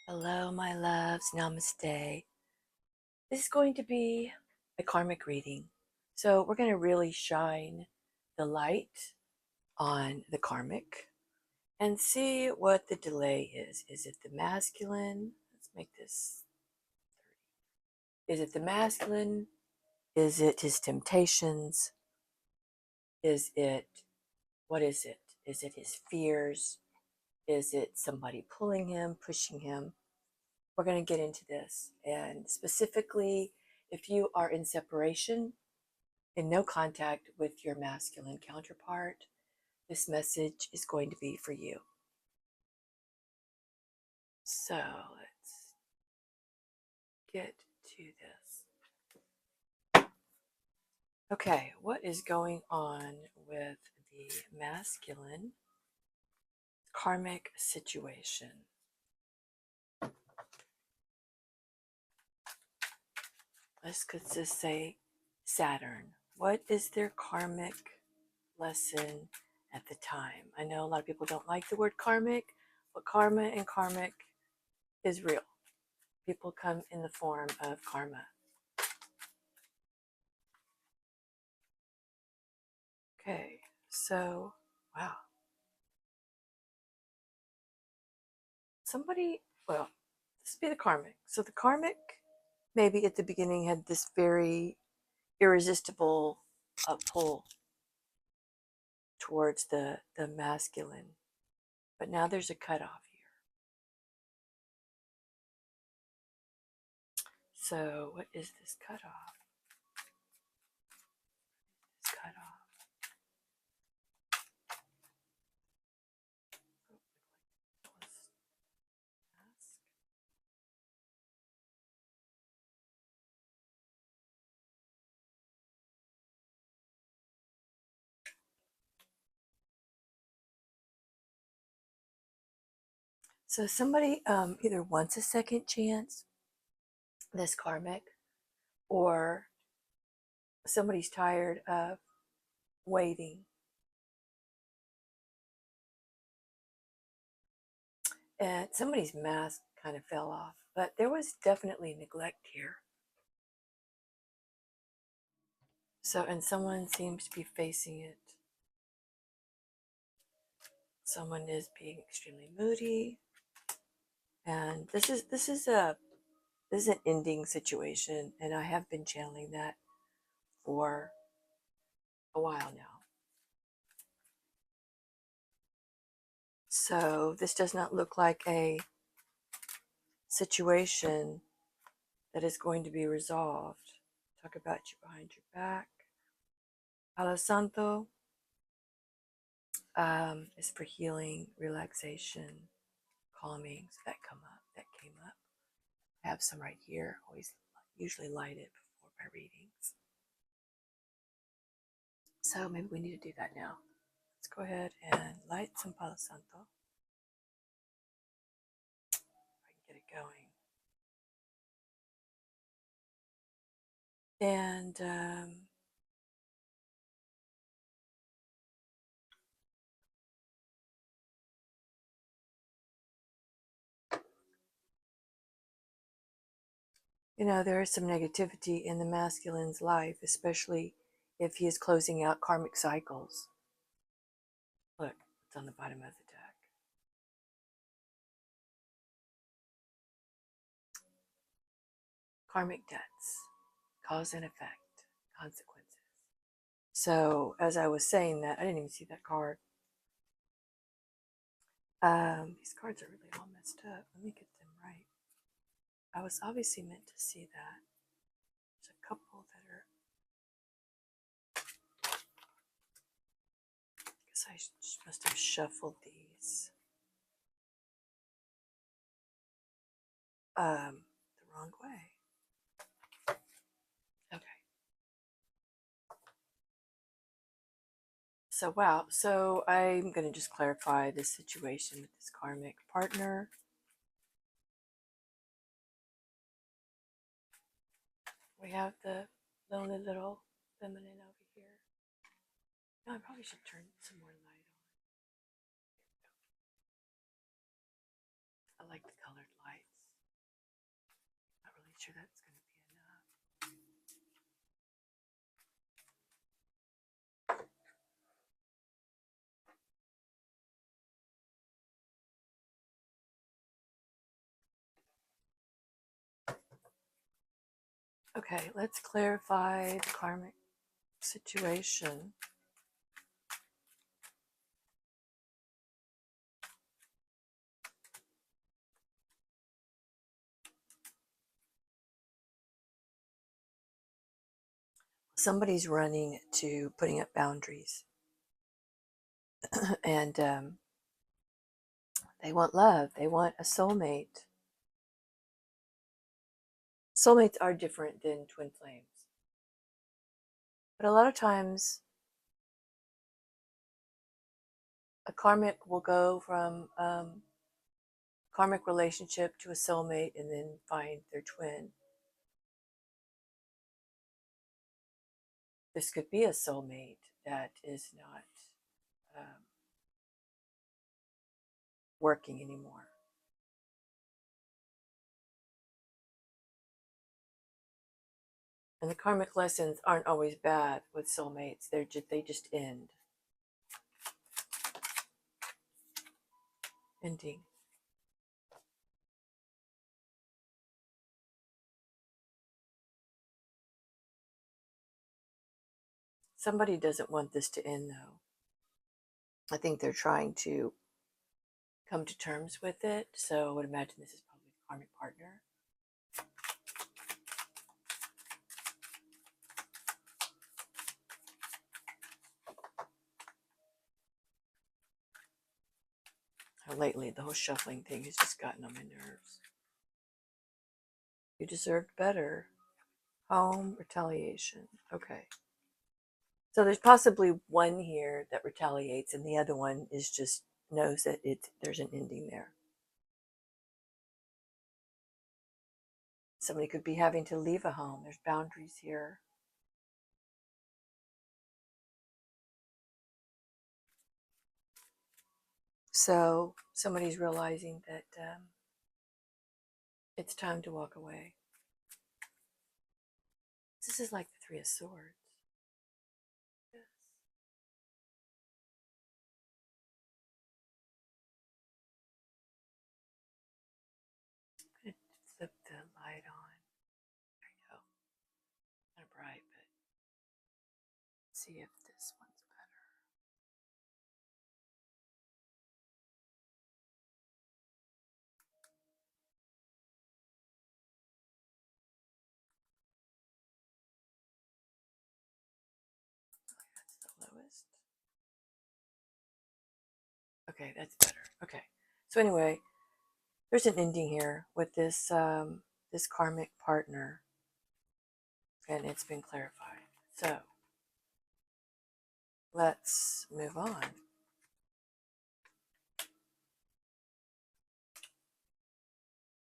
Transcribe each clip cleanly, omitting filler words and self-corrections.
Hello, my loves. Namaste. This is going to be a karmic reading. So, we're going to really shine the light on the karmic and see what the delay is. Is it the masculine? Let's make this 30. Is it the masculine? Is it his temptations? Is it, what is it? Is it his fears? Is it somebody pulling him, pushing him? We're going to get into this. And specifically, if you are in separation, in no contact with your masculine counterpart, this message is going to be for you. So let's get to this. Okay, what is going on with the masculine karmic situation? Let's just say Saturn. What is their karmic lesson at the time? I know a lot of people don't like the word karmic, but karma and karmic is real. People come in the form of karma. Okay, so, wow. Somebody, well, this would be the karmic. So the karmic maybe at the beginning had this very irresistible pull towards the masculine, but now there's a cutoff here. So what is this cutoff? This cutoff. So somebody either wants a second chance, this karmic, or somebody's tired of waiting. And somebody's mask kind of fell off, but there was definitely neglect here. So, and someone seems to be facing it. Someone is being extremely moody, and this is an ending situation, and I have been channeling that for a while now. So this does not look like a situation that is going to be resolved. Talk about you behind your back. Palo Santo is for healing, relaxation, calming. So that came up. I have some right here. Always usually light it before my readings. So maybe we need to do that now. Let's go ahead and light some Palo Santo. If I can get it going. And you know, there is some negativity in the masculine's life, especially if he is closing out karmic cycles. Look, it's on the bottom of the deck. Karmic debts, cause and effect, consequences. So, as I was saying that, I didn't even see that card. These cards are really all messed up. Let me get them right. I was obviously meant to see that. There's a couple that are. I guess I must have shuffled these the wrong way. Okay. So, wow. So, I'm going to just clarify this situation with this karmic partner. We have the lonely little feminine over here. No, I probably should turn some more light on. I like the colored lights. sure that's going to be enough. Okay, let's clarify the karmic situation. Somebody's running to putting up boundaries and they want love, they want a soulmate. Soulmates are different than twin flames, but a lot of times a karmic will go from karmic relationship to a soulmate and then find their twin. This could be a soulmate that is not working anymore. And the karmic lessons aren't always bad with soulmates. They just end. Ending. Somebody doesn't want this to end though. I think they're trying to come to terms with it. So I would imagine this is probably the karmic partner. Lately, the whole shuffling thing has just gotten on my nerves. You deserved better. Home retaliation. Okay. So there's possibly one here that retaliates, and the other one is just knows that there's an ending there. Somebody could be having to leave a home. There's boundaries here. So somebody's realizing that it's time to walk away. This is like the Three of Swords. Yes. I'm going to flip the light on. There you go. Kind of bright, but let's see if this one's better. That's the lowest. Okay, that's better. Okay. So anyway, there's an ending here with this this karmic partner, and it's been clarified. So let's move on.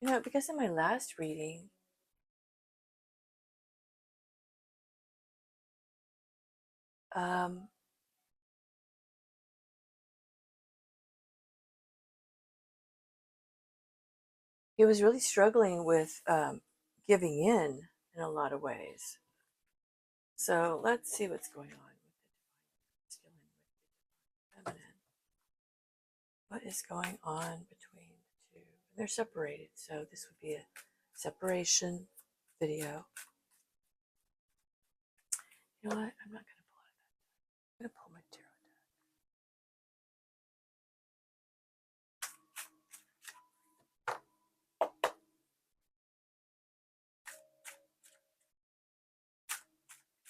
You know, because in my last reading, he was really struggling with giving in a lot of ways. So let's see what's going on with the masculine with the feminine. What is going on between the two? They're separated, so this would be a separation video. You know what? I'm not going to pull it. I'm going to pull my tarot deck.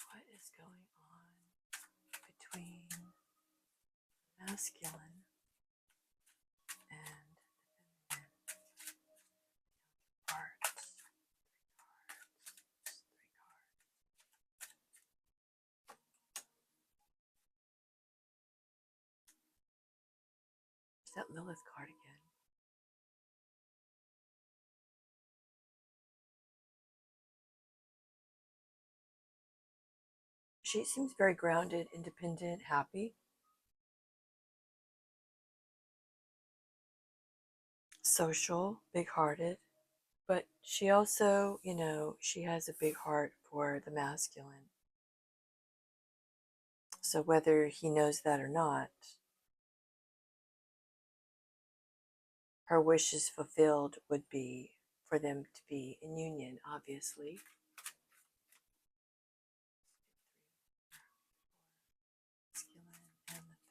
What is going on between masculine and feminine parts? Three cards. There's that Lilith card again. She seems very grounded, independent, happy, social, big-hearted. But she also, she has a big heart for the masculine. So whether he knows that or not, her wishes fulfilled would be for them to be in union, obviously. Masculine and the feminine.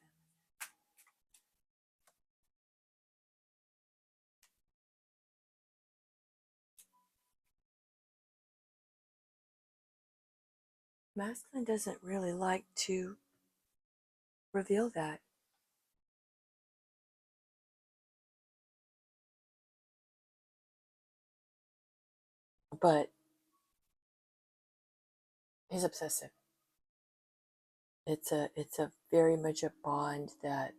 Masculine doesn't really like to reveal that. But he's obsessive. It's a very much a bond that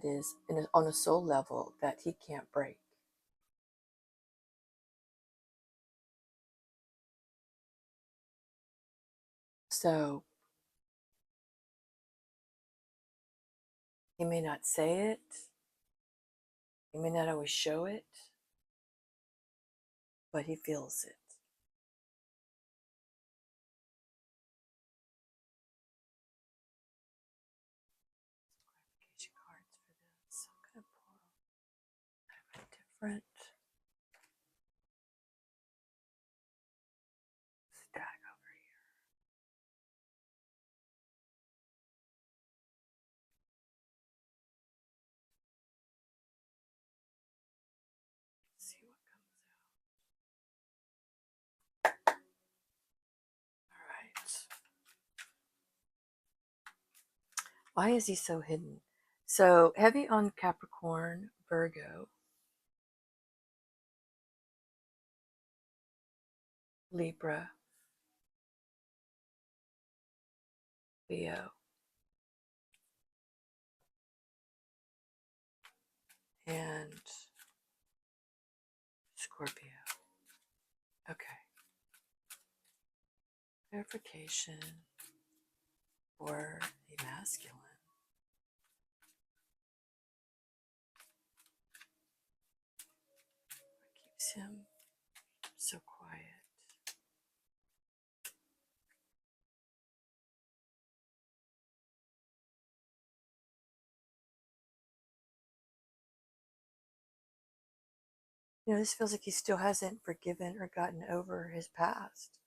is on a soul level that he can't break. So he may not say it, he may not always show it, but he feels it. Clarification cards for this. I'm going to pull a different stack over here. Let's see what comes out. All right. Why is he so hidden? So heavy on Capricorn, Virgo, Libra, Leo, and Scorpio. Okay. Clarification for the masculine. What keeps him so quiet? This feels like he still hasn't forgiven or gotten over his past.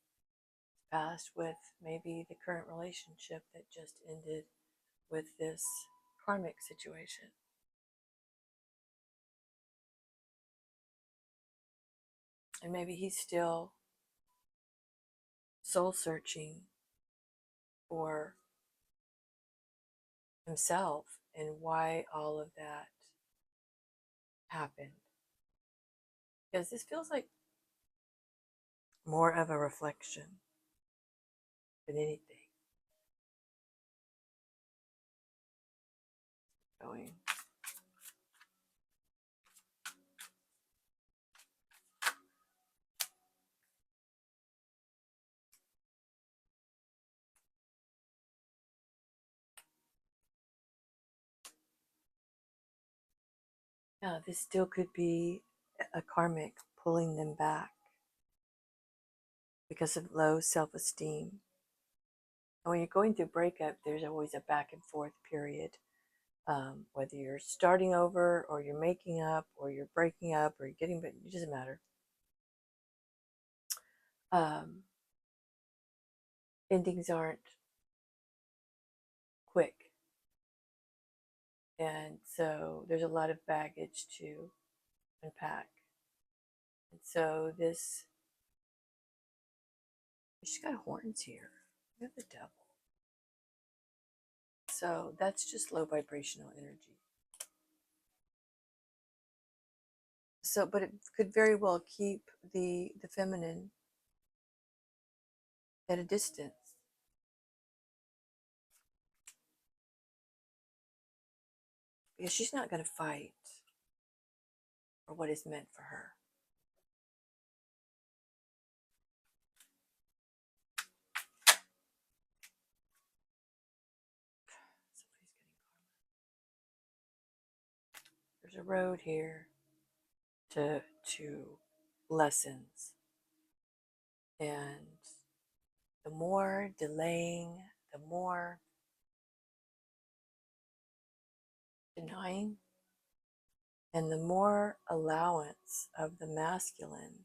Past with maybe the current relationship that just ended with this karmic situation. And maybe he's still soul searching for himself and why all of that happened. Because this feels like more of a reflection than anything. Going. Now, this still could be a karmic pulling them back because of low self esteem. And when you're going through breakup, there's always a back and forth period. Whether you're starting over or you're making up or you're breaking up or you're getting, but it doesn't matter. Endings aren't quick. And so there's a lot of baggage to unpack. And so she's got horns here. We have the devil. So that's just low vibrational energy. So, but it could very well keep the feminine at a distance. Because she's not going to fight for what is meant for her. There's a road here to lessons. And the more delaying, the more denying, and the more allowance of the masculine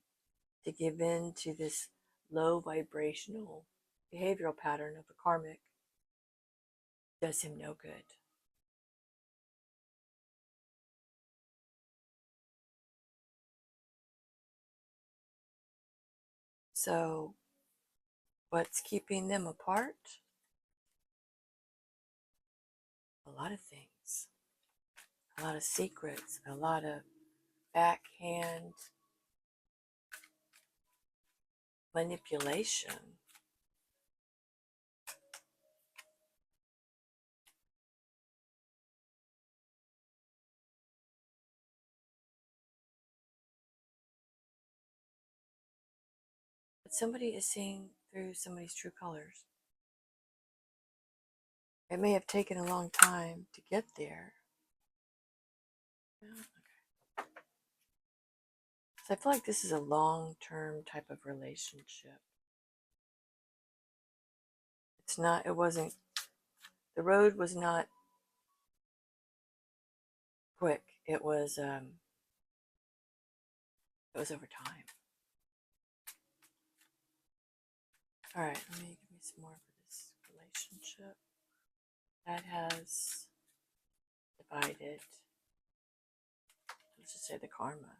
to give in to this low vibrational behavioral pattern of the karmic does him no good. So, what's keeping them apart? A lot of things, a lot of secrets, a lot of backhand manipulation. But somebody is seeing through somebody's true colors. It may have taken a long time to get there. Yeah. So I feel like this is a long-term type of relationship. It wasn't, the road was not quick. It was over time. All right, let me give me some more for this relationship. That has divided, let's just say the karma.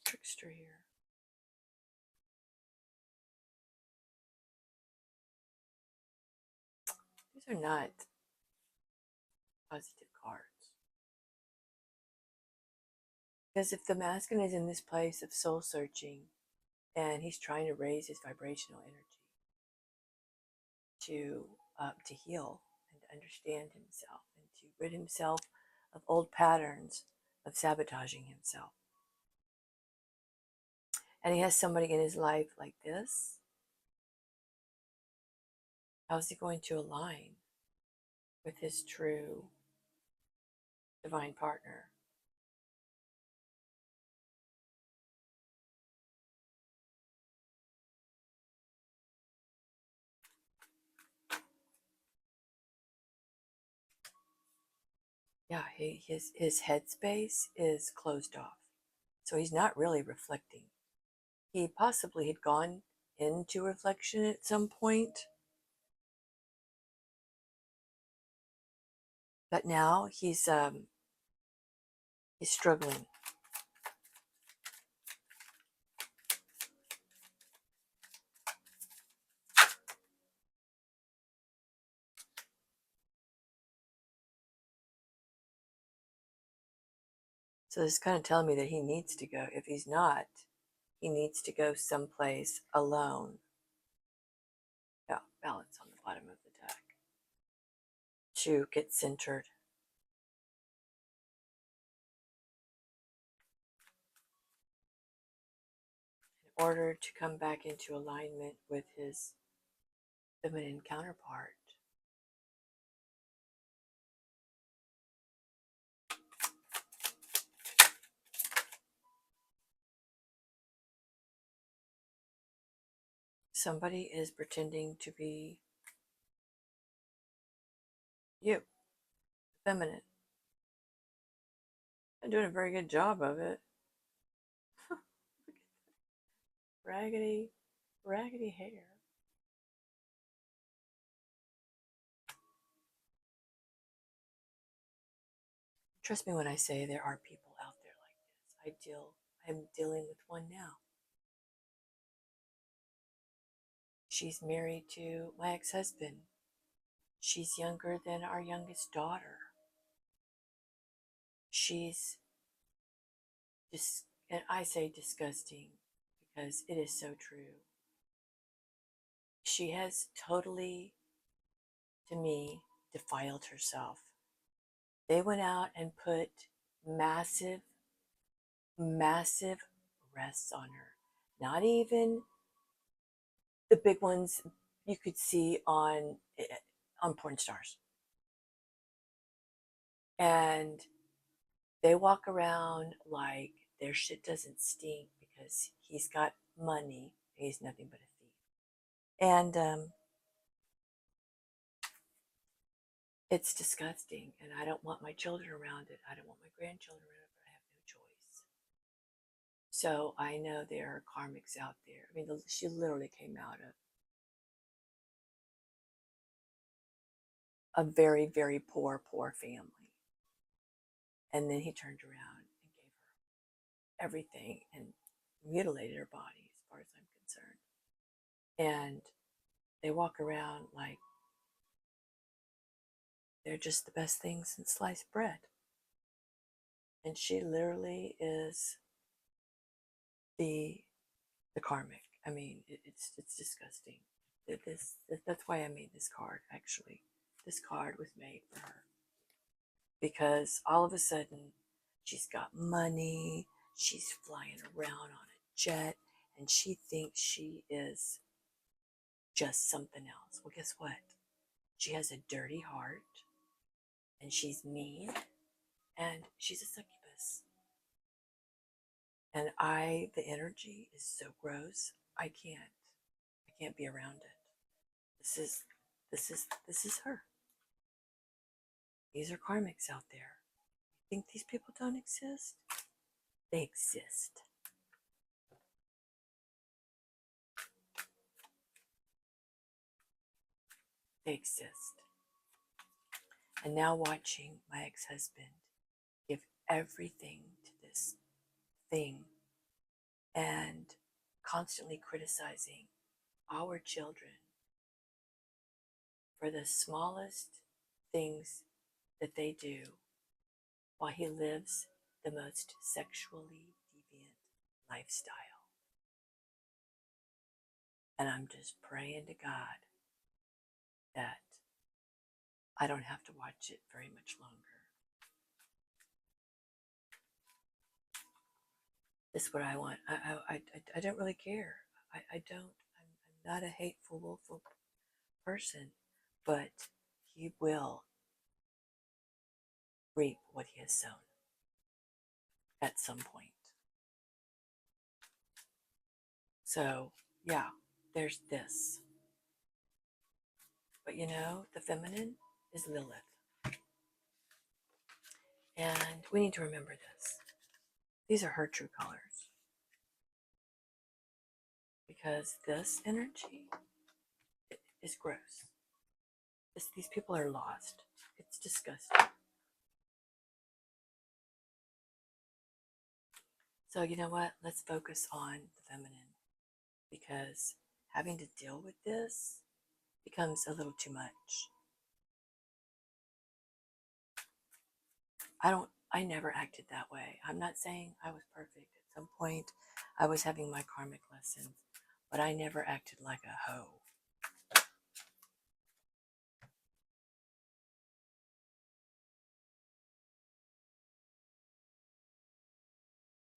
Trickster here. These are not positive cards. Because if the masculine is in this place of soul searching and he's trying to raise his vibrational energy to heal and to understand himself and to rid himself of old patterns of sabotaging himself, and he has somebody in his life like this, how is he going to align with his true divine partner? Yeah, his headspace is closed off. So he's not really reflecting. He possibly had gone into reflection at some point, but now he's struggling. So this is kind of telling me that he needs to go. If he's not, he needs to go someplace alone. Yeah, balance on the bottom of the deck to get centered. In order to come back into alignment with his feminine counterpart. Somebody is pretending to be you, feminine. I'm doing a very good job of it. Raggedy, raggedy hair. Trust me when I say there are people out there like this. I'm dealing with one now. She's married to my ex-husband. She's younger than our youngest daughter. She's just, and I say disgusting because it is so true. She has totally, to me, defiled herself. They went out and put massive, massive rests on her. Not even the big ones you could see on porn stars. And they walk around like their shit doesn't stink because he's got money. He's nothing but a thief. And it's disgusting. And I don't want my children around it. I don't want my grandchildren around it, but I have no choice. So I know there are karmics out there. I mean, she literally came out of a very, very poor, poor family. And then he turned around and gave her everything and mutilated her body, as far as I'm concerned. And they walk around like they're just the best thing since sliced bread. And she literally is the karmic. I mean, it's disgusting. That's why I made this card. Actually, this card was made for her because all of a sudden she's got money. She's flying around on a jet, and she thinks she is just something else. Well, guess what? She has a dirty heart, and she's mean, and she's a succubus. And the energy is so gross. I can't be around it. This is her. These are karmics out there. You think these people don't exist? They exist. They exist. And now watching my ex-husband give everything to this thing and constantly criticizing our children for the smallest things that they do while he lives the most sexually deviant lifestyle. And I'm just praying to God that I don't have to watch it very much longer. This is what I want. I don't really care. I don't. I'm not a hateful, willful person, but he will reap what he has sown at some point. So, yeah, there's this. But you know, the feminine is Lilith. And we need to remember this. These are her true colors. Because this energy is gross. These people are lost. It's disgusting. So, you know what? Let's focus on the feminine. Because having to deal with this becomes a little too much. I never acted that way. I'm not saying I was perfect. At some point, I was having my karmic lessons, but I never acted like a hoe.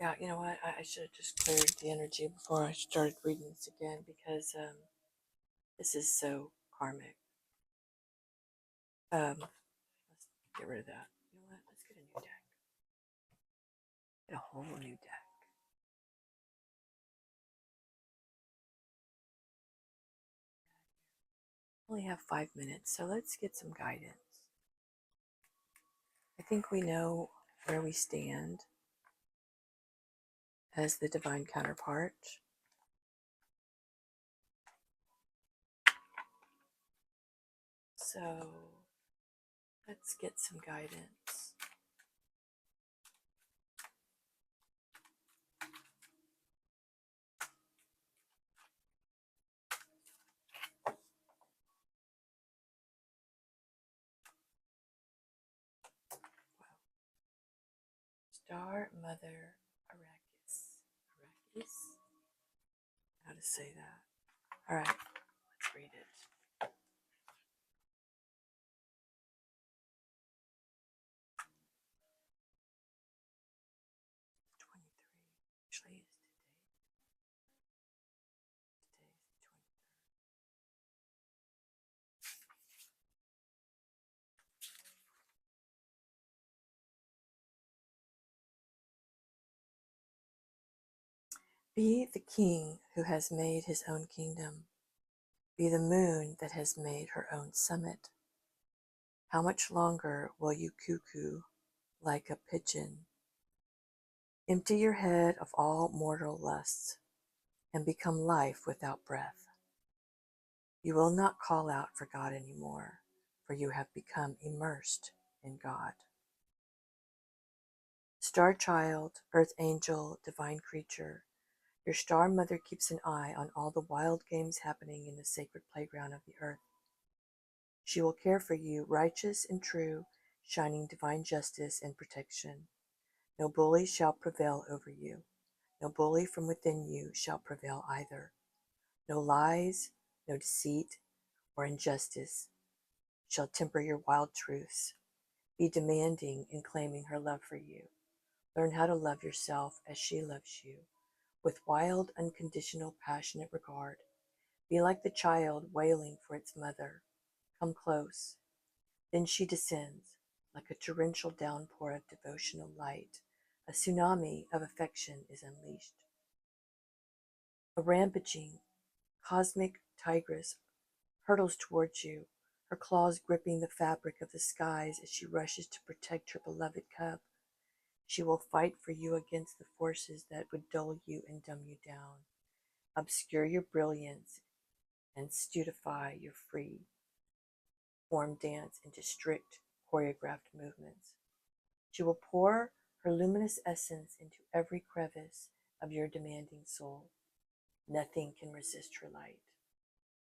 Yeah, you know what? I should have just cleared the energy before I started reading this again because this is so karmic. Let's get rid of that. You know what? Let's get a new deck. Get a whole new deck. Only have 5 minutes, so let's get some guidance. I think we know where we stand as the divine counterpart. So let's get some guidance. Star Mother Arrakis. Arrakis? How to say that? All right, let's read it. Actually, it's Be the king who has made his own kingdom. Be the moon that has made her own summit. How much longer will you cuckoo like a pigeon? Empty your head of all mortal lusts and become life without breath. You will not call out for God anymore, for you have become immersed in God. Star child, earth angel, divine creature, your star mother keeps an eye on all the wild games happening in the sacred playground of the earth. She will care for you, righteous and true, shining divine justice and protection. No bully shall prevail over you. No bully from within you shall prevail either. No lies, no deceit, or injustice shall temper your wild truths. Be demanding in claiming her love for you. Learn how to love yourself as she loves you, with wild, unconditional, passionate regard. Be like the child wailing for its mother. Come close. Then she descends, like a torrential downpour of devotional light. A tsunami of affection is unleashed. A rampaging, cosmic tigress hurtles towards you, her claws gripping the fabric of the skies as she rushes to protect her beloved cub. She will fight for you against the forces that would dull you and dumb you down, obscure your brilliance, and stupefy your free form dance into strict, choreographed movements. She will pour her luminous essence into every crevice of your demanding soul. Nothing can resist her light.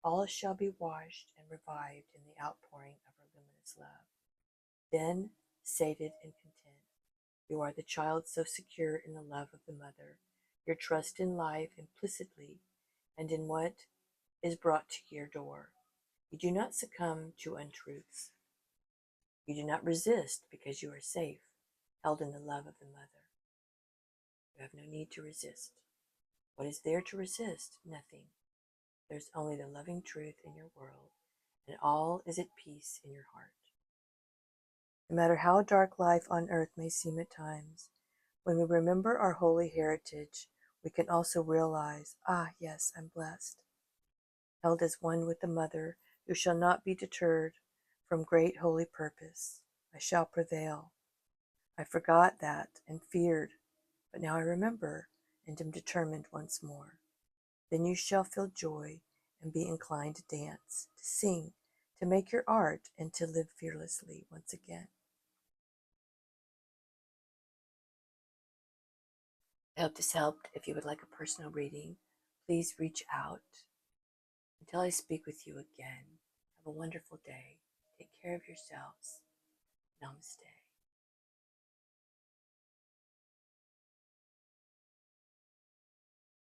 All shall be washed and revived in the outpouring of her luminous love. Then, sated and content, you are the child so secure in the love of the mother, your trust in life implicitly and in what is brought to your door. You do not succumb to untruths. You do not resist because you are safe, held in the love of the mother. You have no need to resist. What is there to resist? Nothing. There's only the loving truth in your world, and all is at peace in your heart. No matter how dark life on earth may seem at times, when we remember our holy heritage, we can also realize, yes, I'm blessed, held as one with the mother who shall not be deterred from great holy purpose. I shall prevail. I forgot that and feared, but now I remember and am determined once more. Then you shall feel joy and be inclined to dance, to sing, to make your art, and to live fearlessly once again. I hope this helped. If you would like a personal reading, please reach out. Until I speak with you again, have a wonderful day. Take care of yourselves. Namaste.